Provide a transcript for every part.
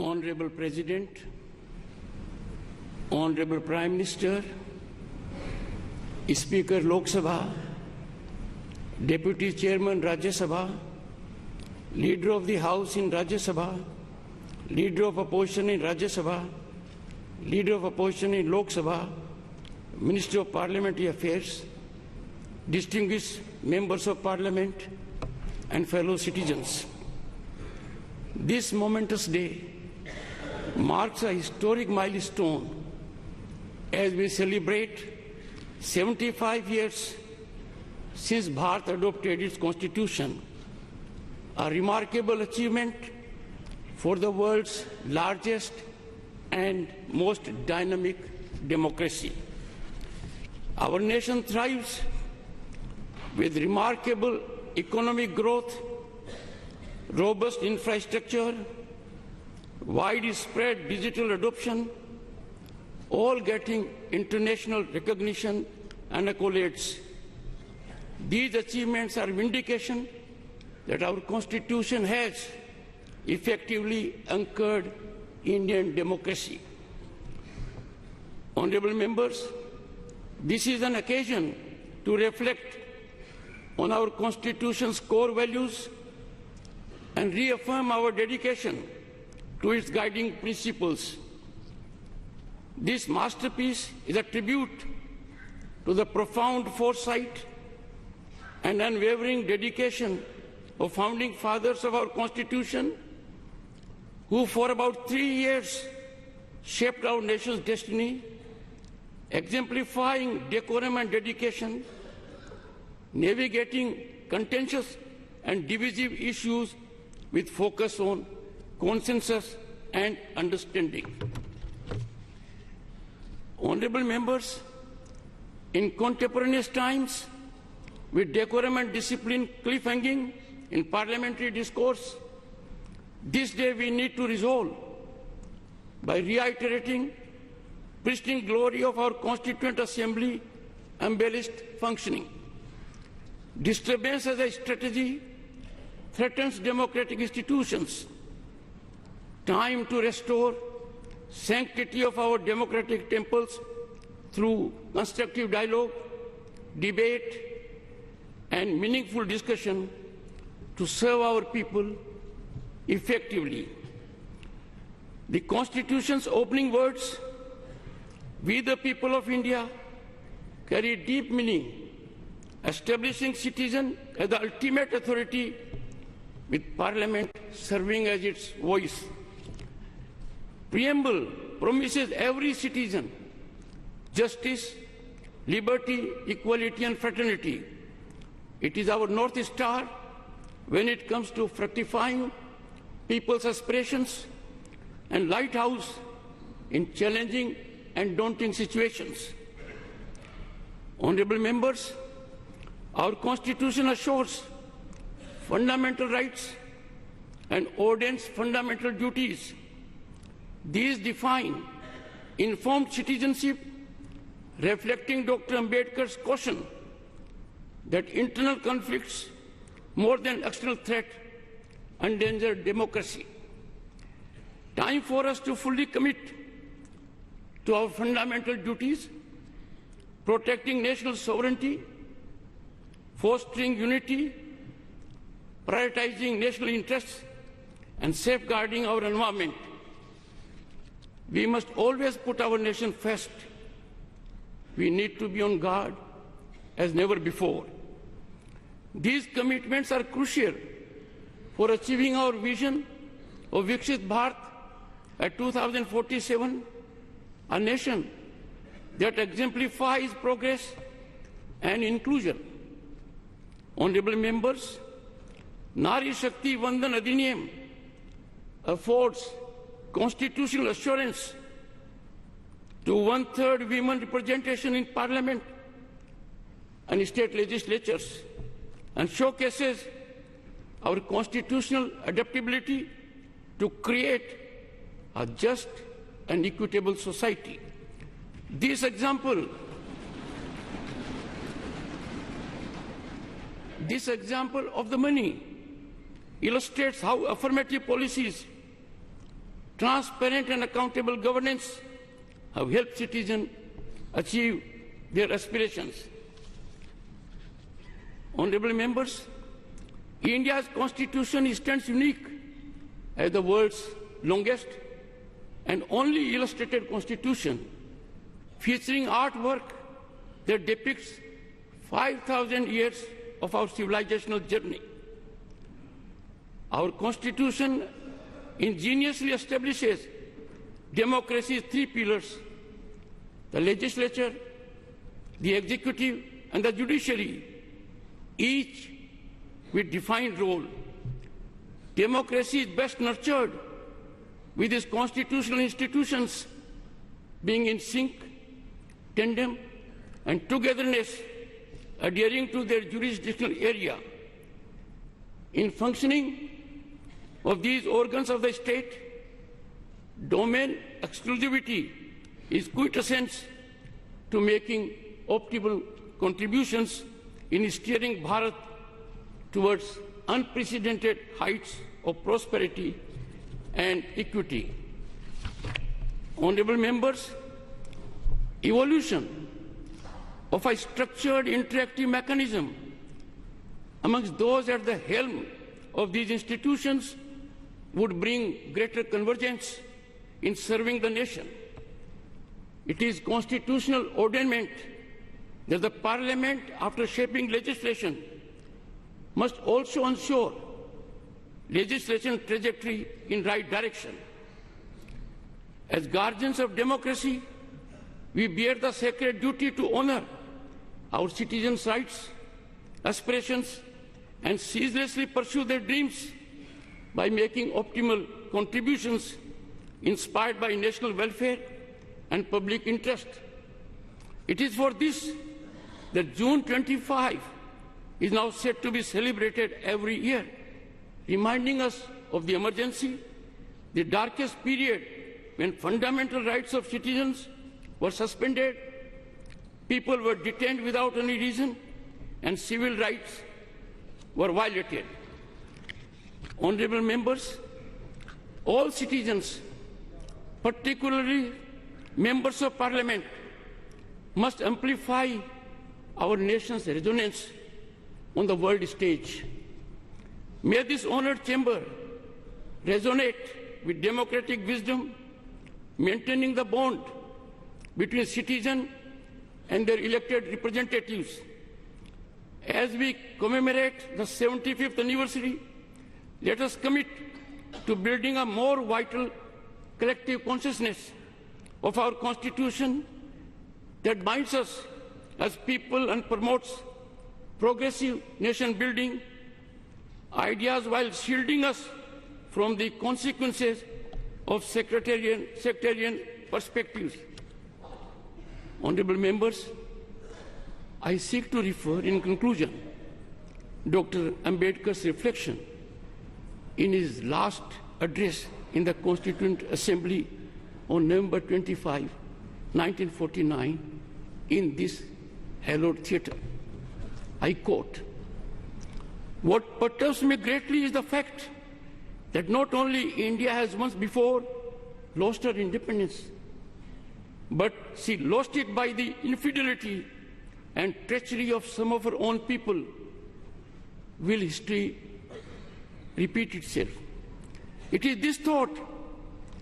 Honorable President, Honorable Prime Minister, Speaker Lok Sabha, Deputy Chairman Rajya Sabha, Leader of the House in Rajya Sabha, Leader of Opposition in Rajya Sabha, Leader of Opposition in Lok Sabha, Minister of Parliamentary Affairs, distinguished members of Parliament, and fellow citizens. This momentous day marks a historic milestone as we celebrate 75 years since Bharat adopted its constitution, a remarkable achievement for the world's largest and most dynamic democracy. Our nation thrives with remarkable economic growth, robust infrastructure, widespread digital adoption, all getting international recognition and accolades. These achievements are vindication that our Constitution has effectively anchored Indian democracy. Honorable members, this is an occasion to reflect on our Constitution's core values and reaffirm our dedication to its guiding principles. This masterpiece is a tribute to the profound foresight and unwavering dedication of founding fathers of our Constitution, who for about 3 years shaped our nation's destiny, exemplifying decorum and dedication, navigating contentious and divisive issues with focus on consensus and understanding. Honorable members, in contemporaneous times, with decorum and discipline cliff-hanging in parliamentary discourse, this day we need to resolve by reiterating pristine glory of our Constituent Assembly embellished functioning. Disturbance as a strategy threatens democratic institutions. Time to restore sanctity of our democratic temples through constructive dialogue, debate, and meaningful discussion to serve our people effectively. The Constitution's opening words, "We the people of India," carry deep meaning, establishing citizen as the ultimate authority, with Parliament serving as its voice. Preamble promises every citizen justice, liberty, equality, and fraternity. It is our North Star when it comes to fructifying people's aspirations and lighthouse in challenging and daunting situations. Honorable members, our Constitution assures fundamental rights and ordains fundamental duties. These define informed citizenship, reflecting Dr. Ambedkar's caution that internal conflicts, more than external threat, endanger democracy. Time for us to fully commit to our fundamental duties, protecting national sovereignty, fostering unity, prioritizing national interests, and safeguarding our environment. We must always put our nation first. We need to be on guard as never before. These commitments are crucial for achieving our vision of Viksit Bharat at 2047, a nation that exemplifies progress and inclusion. Honorable members, Nari Shakti Vandan Adhiniyam affords constitutional assurance to 1/3 women representation in Parliament and state legislatures, and showcases our constitutional adaptability to create a just and equitable society. This example of the money illustrates how affirmative policies transparent and accountable governance have helped citizens achieve their aspirations. Honorable members, India's constitution stands unique as the world's longest and only illustrated constitution, featuring artwork that depicts 5,000 years of our civilizational journey. Our constitution ingeniously establishes democracy's three pillars: the legislature, the executive, and the judiciary, each with defined role. Democracy is best nurtured with its constitutional institutions being in sync, tandem, and togetherness, adhering to their jurisdictional area. In functioning of these organs of the state, domain exclusivity is quintessence to making optimal contributions in steering Bharat towards unprecedented heights of prosperity and equity. Honorable members, evolution of a structured interactive mechanism amongst those at the helm of these institutions would bring greater convergence in serving the nation. It is constitutional ordainment that the Parliament, after shaping legislation, must also ensure legislation trajectory in right direction. As guardians of democracy, we bear the sacred duty to honor our citizens' rights, aspirations, and ceaselessly pursue their dreams by making optimal contributions inspired by national welfare and public interest. It is for this that June 25 is now set to be celebrated every year, reminding us of the emergency, the darkest period when fundamental rights of citizens were suspended, people were detained without any reason, and civil rights were violated. Honorable members, all citizens, particularly members of Parliament, must amplify our nation's resonance on the world stage. May this honored chamber resonate with democratic wisdom, maintaining the bond between citizens and their elected representatives. As we commemorate the 75th anniversary, let us commit to building a more vital collective consciousness of our Constitution that binds us as people and promotes progressive nation building ideas while shielding us from the consequences of sectarian perspectives. Honorable members, I seek to refer in conclusion Dr. Ambedkar's reflection in his last address in the Constituent Assembly on November 25, 1949, in this hallowed theatre. I quote, "What perturbs me greatly is the fact that not only India has once before lost her independence, but she lost it by the infidelity and treachery of some of her own people. Will history repeat itself?" It is this thought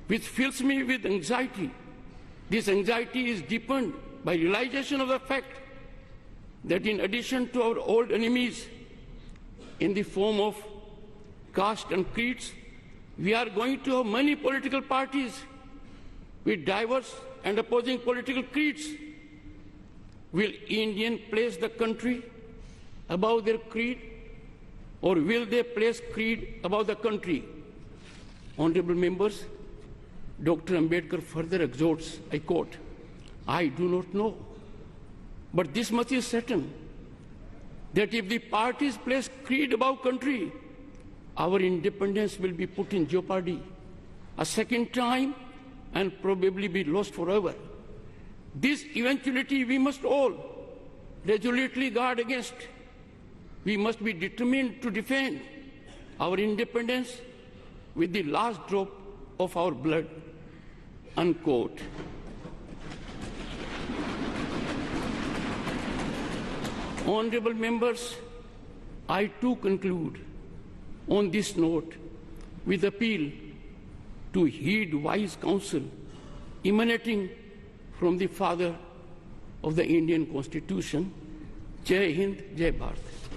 which fills me with anxiety. This anxiety is deepened by realization of the fact that in addition to our old enemies in the form of caste and creeds, we are going to have many political parties with diverse and opposing political creeds. Will Indians place the country above their creed, or will they place creed above the country? Honorable members, Dr. Ambedkar further exhorts, I quote, "I do not know, but this much is certain, that if the parties place creed above country, our independence will be put in jeopardy a second time and probably be lost forever. This eventuality we must all resolutely guard against. We must be determined to defend our independence with the last drop of our blood, unquote. Honorable members, I too conclude on this note with appeal to heed wise counsel emanating from the father of the Indian Constitution. Jai Hind, Jai Bharat.